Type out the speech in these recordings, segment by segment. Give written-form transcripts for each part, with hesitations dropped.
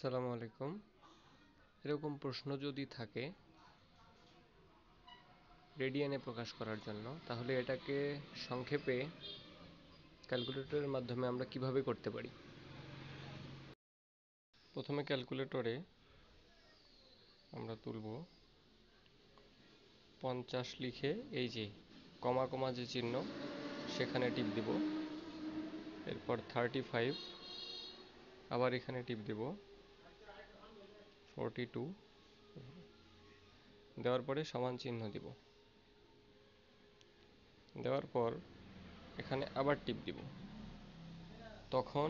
আসসালামু আলাইকুম। এরকম প্রশ্ন যদি থাকে রেডিয়ানে প্রকাশ করার জন্য, তাহলে এটাকে সংক্ষেপে ক্যালকুলেটরের মাধ্যমে আমরা কিভাবে করতে পারি। প্রথমে ক্যালকুলেটরে আমরা তুলব 50 লিখে এই যে কমা কমা যে চিহ্ন সেখানে টিপ দিব, এরপর 35 আবার এখানে টিপ দেব, 42 দেওয়ার পরে সমান চিহ্ন দিব, দেওয়ার পর এখানে আবার টিপ দিব। তখন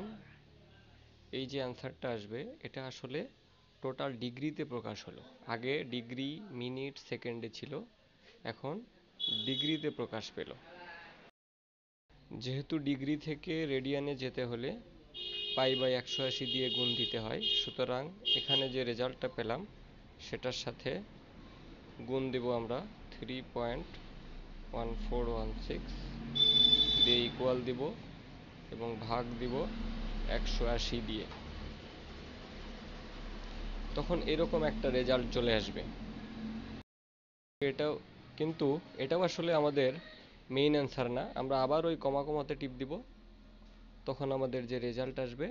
এই যে অ্যান্সারটা আসবে এটা আসলে টোটাল ডিগ্রিতে প্রকাশ হলো। আগে ডিগ্রি মিনিট সেকেন্ডে ছিল, এখন ডিগ্রিতে প্রকাশ পেল। যেহেতু ডিগ্রি থেকে রেডিয়ানে যেতে হলে π/180 দিয়ে গুণ দিতে হয়, সুতরাং এখানে যে রেজাল্টটা পেলাম সেটার সাথে গুণ দেব আমরা 3.1416 দিয়ে ইকুয়াল দিব এবং ভাগ দিব 180 দিয়ে। তখন এরকম একটা রেজাল্ট চলে আসবে। এটাও আসলে আমাদের মেইন অ্যান্সার না, আমরা আবার ওই কমা কমাতে টিপ দিব, তখন আমাদের যে রেজাল্ট আসবে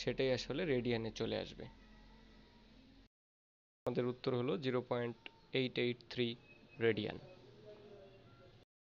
সেটাই আসলে রেডিয়ানে চলে আসবে। আমাদের উত্তর হলো 0.883 রেডিয়ান।